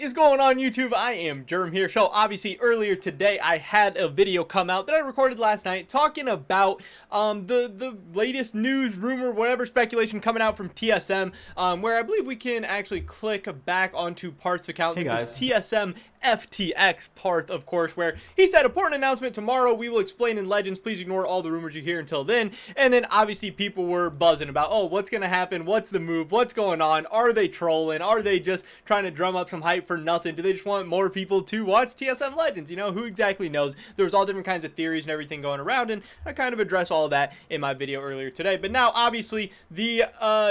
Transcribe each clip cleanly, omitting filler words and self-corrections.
is going on, YouTube? I am Germ here. So obviously earlier today I had a video come out that I recorded last night talking about the latest news, rumor, whatever speculation coming out from TSM, where I believe we can actually click back onto Parth's account. Hey guys. This is TSM FTX Parth, of course, where he said, important announcement tomorrow, we will explain in Legends, please ignore all the rumors you hear until then. And then obviously people were buzzing about, oh, what's gonna happen, what's the move, what's going on, are they trolling, are they just trying to drum up some hype for nothing, do they just want more people to watch TSM Legends, you know, who exactly knows? There was all different kinds of theories and everything going around, and I kind of addressed all of that in my video earlier today. But now obviously the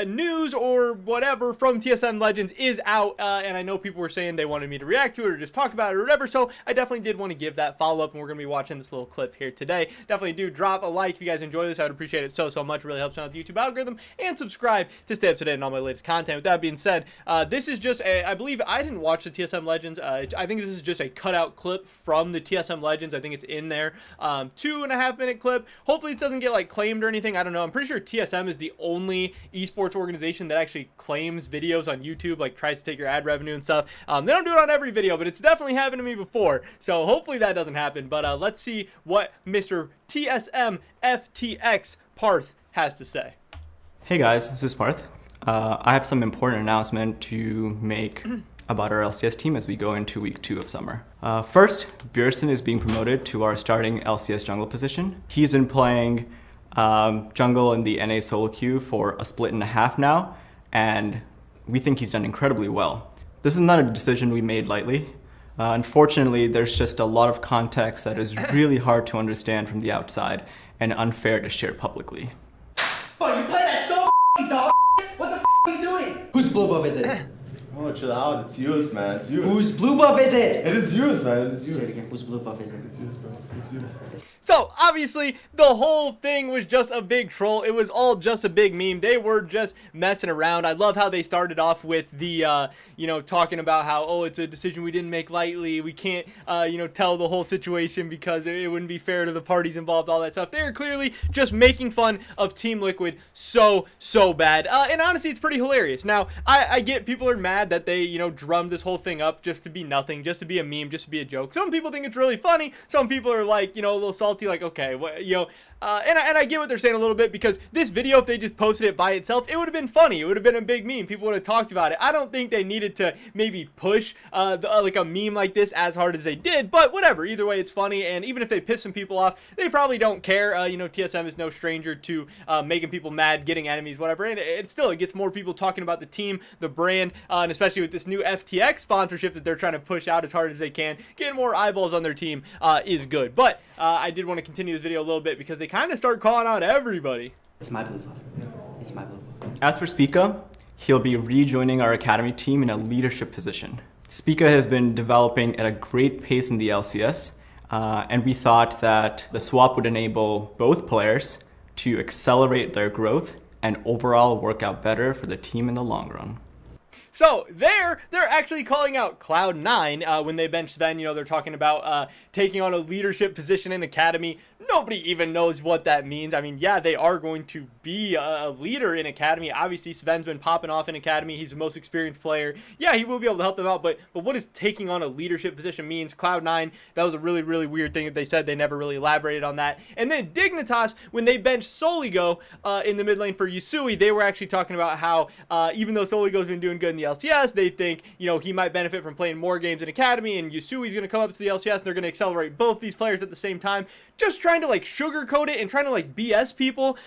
news or whatever from TSM Legends is out, and I know people were saying they wanted me to react to it or just talk about it or whatever, so I definitely did want to give that follow-up, and we're going to be watching this little clip here today. Definitely do drop a like if you guys enjoy this. I would appreciate it so much. It really helps out the YouTube algorithm, and subscribe to stay up to date on all my latest content. With that being said, this is just a, I believe, I didn't watch the TSM Legends. I think this is just a cutout clip from the TSM Legends. I think it's in there. 2.5 minute clip. Hopefully it doesn't get like claimed or anything. I don't know. I'm pretty sure TSM is the only esports organization that actually claims videos on YouTube, like tries to take your ad revenue and stuff. They don't do it on every video, but it's definitely happened to me before, so hopefully that doesn't happen. But let's see what Mr. TSM FTX Parth has to say. Hey guys, this is Parth. I have some important announcement to make about our LCS team as we go into week 2 of summer. First, Björson is being promoted to our starting LCS jungle position. He's been playing jungle in the NA solo queue for a split and a half now, and we think he's done incredibly well. This is not a decision we made lightly. Unfortunately, there's just a lot of context that is really hard to understand from the outside and unfair to share publicly. Oh, you play that so dog. What the are you doing? Whose blue buff is it? Oh, chill out. It's yours, man. It's yours. Whose blue buff is it? It is yours, man. It is yours. Say it again. Whose blue buff is it? It's yours, bro. It's yours. So obviously the whole thing was just a big troll. It was all just a big meme. They were just messing around. I love how they started off with the you know, talking about how, oh, it's a decision we didn't make lightly, we can't you know, tell the whole situation because it wouldn't be fair to the parties involved, all that stuff. They're clearly just making fun of Team Liquid so bad, and honestly it's pretty hilarious. Now I get people are mad that they, you know, drummed this whole thing up just to be nothing, just to be a meme, just to be a joke. Some people think it's really funny, some people are like, you know, a little salty, like, okay, what, you know, and I get what they're saying a little bit, because this video, if they just posted it by itself, it would have been funny. It would have been a big meme. People would have talked about it. I don't think they needed to maybe push like a meme like this as hard as they did, but whatever. Either way, it's funny, and even if they piss some people off, they probably don't care. You know, TSM is no stranger to making people mad, getting enemies, whatever, and it still gets more people talking about the team, the brand, and especially with this new FTX sponsorship that they're trying to push out as hard as they can. Getting more eyeballs on their team is good, but I did want to continue this video a little bit because they kind of start calling out everybody. It's my blue buff. It's my blue buff. As for Spica, he'll be rejoining our academy team in a leadership position. Spica has been developing at a great pace in the LCS, and we thought that the swap would enable both players to accelerate their growth and overall work out better for the team in the long run. So they're actually calling out Cloud9 when they bench Sven. You know, they're talking about taking on a leadership position in Academy. Nobody even knows what that means. I mean, yeah, they are going to be a leader in Academy. Obviously, Sven's been popping off in Academy. He's the most experienced player. Yeah, he will be able to help them out, but what does taking on a leadership position means? Cloud9, that was a really weird thing that they said. They never really elaborated on that. And then Dignitas, when they benched Soligo in the mid lane for Yusui, they were actually talking about how even though Soligo's been doing good in the LCS, they think, you know, he might benefit from playing more games in Academy, and Yusui's going to come up to the LCS, and they're going to accelerate both these players at the same time. Just trying to like sugarcoat it and trying to like BS people,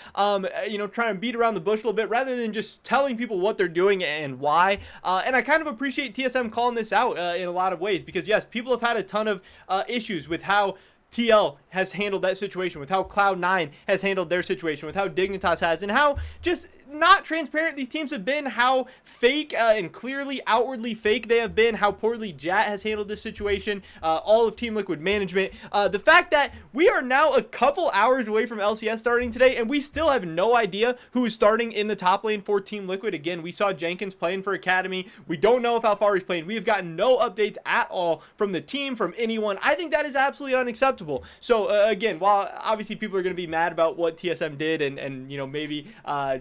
you know, trying to beat around the bush a little bit rather than just telling people what they're doing and why. And I kind of appreciate TSM calling this out in a lot of ways, because yes, people have had a ton of issues with how TL has handled that situation, with how Cloud9 has handled their situation, with how Dignitas has, and how just not transparent these teams have been, how fake and clearly outwardly fake they have been, how poorly Jat has handled this situation, all of Team Liquid management, the fact that we are now a couple hours away from LCS starting today and we still have no idea who is starting in the top lane for Team Liquid. Again, we saw Jenkins playing for Academy. We don't know if Alfari's playing. We have gotten no updates at all from the team, from anyone. I think that is absolutely unacceptable. So again, while obviously people are going to be mad about what TSM did and you know, maybe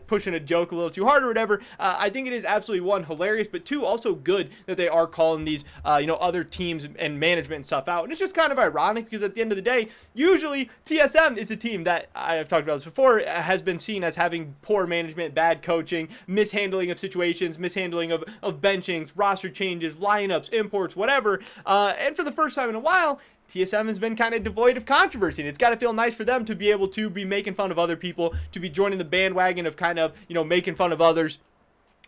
pushing to joke a little too hard or whatever. I think it is absolutely, one, hilarious, but two, also good that they are calling these, other teams and management and stuff out. And it's just kind of ironic because at the end of the day, usually TSM is a team that, I have talked about this before, has been seen as having poor management, bad coaching, mishandling of situations, mishandling of benchings, roster changes, lineups, imports, whatever. And for the first time in a while, TSM has been kind of devoid of controversy, and it's got to feel nice for them to be able to be making fun of other people, to be joining the bandwagon of kind of, making fun of others.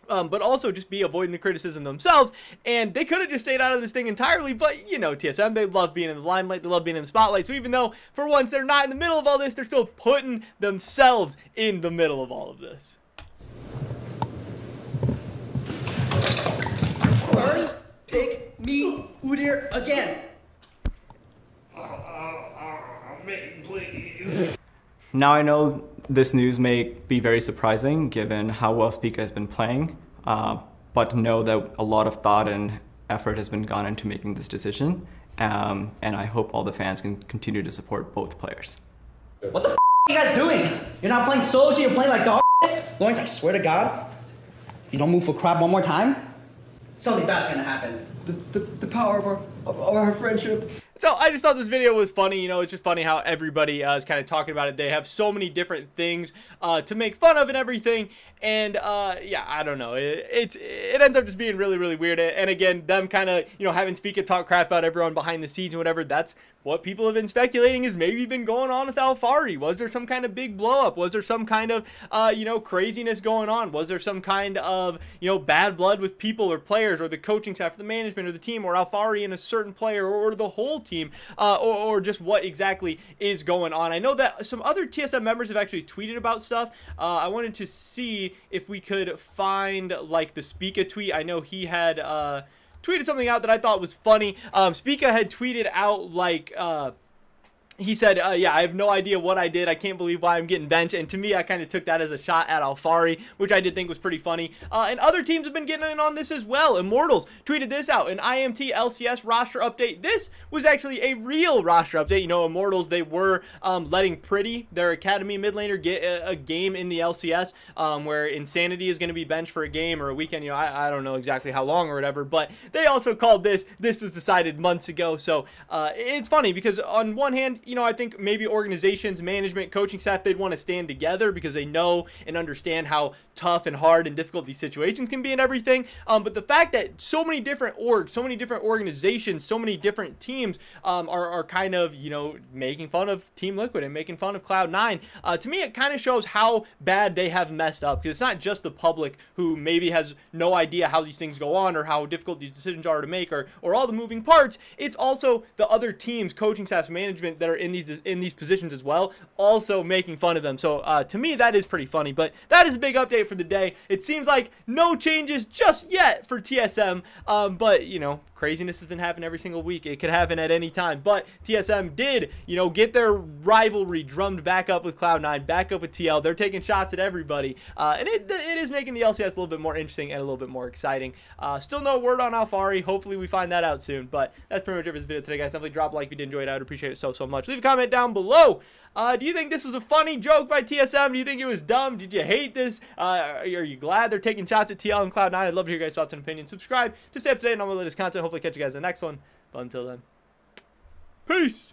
But also just be avoiding the criticism themselves. And they could have just stayed out of this thing entirely, but TSM, they love being in the limelight, they love being in the spotlight. So even though for once they're not in the middle of all this, they're still putting themselves in the middle of all of this. First, pick me, Udir, again. Now I know this news may be very surprising given how well Spica has been playing, but know that a lot of thought and effort has been gone into making this decision, and I hope all the fans can continue to support both players. What the f are you guys doing? You're not playing Soji, you're playing like dog shit? Lawrence, I swear to God, if you don't move for crap one more time, something bad's gonna happen. The power of our friendship. So I just thought this video was funny. It's just funny how everybody is kind of talking about it. They have so many different things to make fun of and everything. And yeah, I don't know. It ends up just being really, really weird. And again, them kind of, having Spica talk crap about everyone behind the scenes and whatever. That's what people have been speculating is maybe been going on with Alfari. Was there some kind of big blow up? Was there some kind of, craziness going on? Was there some kind of, bad blood with people or players or the coaching staff or the management or the team or Alfari and a certain player or the whole team or just what exactly is going on? I know that some other TSM members have actually tweeted about stuff. I wanted to see if we could find like the Spica tweet. I know he had tweeted something out that I thought was funny. Spica had tweeted out like he said, yeah, I have no idea what I did. I can't believe why I'm getting benched. And to me, I kind of took that as a shot at Alfari, which I did think was pretty funny. And other teams have been getting in on this as well. Immortals tweeted this out, an IMT LCS roster update. This was actually a real roster update. Immortals, they were letting Pretty, their academy mid laner, get a game in the LCS where Insanity is going to be benched for a game or a weekend. I don't know exactly how long or whatever, but they also called this was decided months ago. So it's funny because on one hand, I think maybe organizations, management, coaching staff, they'd want to stand together because they know and understand how tough and hard and difficult these situations can be and everything. But the fact that so many different orgs, so many different organizations, so many different teams are kind of, making fun of Team Liquid and making fun of Cloud9, to me, it kind of shows how bad they have messed up because it's not just the public who maybe has no idea how these things go on or how difficult these decisions are to make or all the moving parts. It's also the other teams, coaching staffs, management that are in these positions as well, also making fun of them. So to me, that is pretty funny. But that is a big update for the day. It seems like no changes just yet for TSM, but craziness has been happening every single week. It could happen at any time. But TSM did, get their rivalry drummed back up with Cloud9, back up with TL. They're taking shots at everybody, and it is making the LCS a little bit more interesting and a little bit more exciting. Still no word on Alfari. Hopefully we find that out soon. But that's pretty much it for this video today, guys. Definitely drop a like if you did enjoy it. I would appreciate it so much. Leave a comment down below. Do you think this was a funny joke by TSM? Do you think it was dumb? Did you hate this? Are you glad they're taking shots at TL and Cloud9? I'd love to hear your guys' thoughts and opinions. Subscribe to stay up to date on all my latest content. Hopefully catch you guys in the next one. But until then, peace!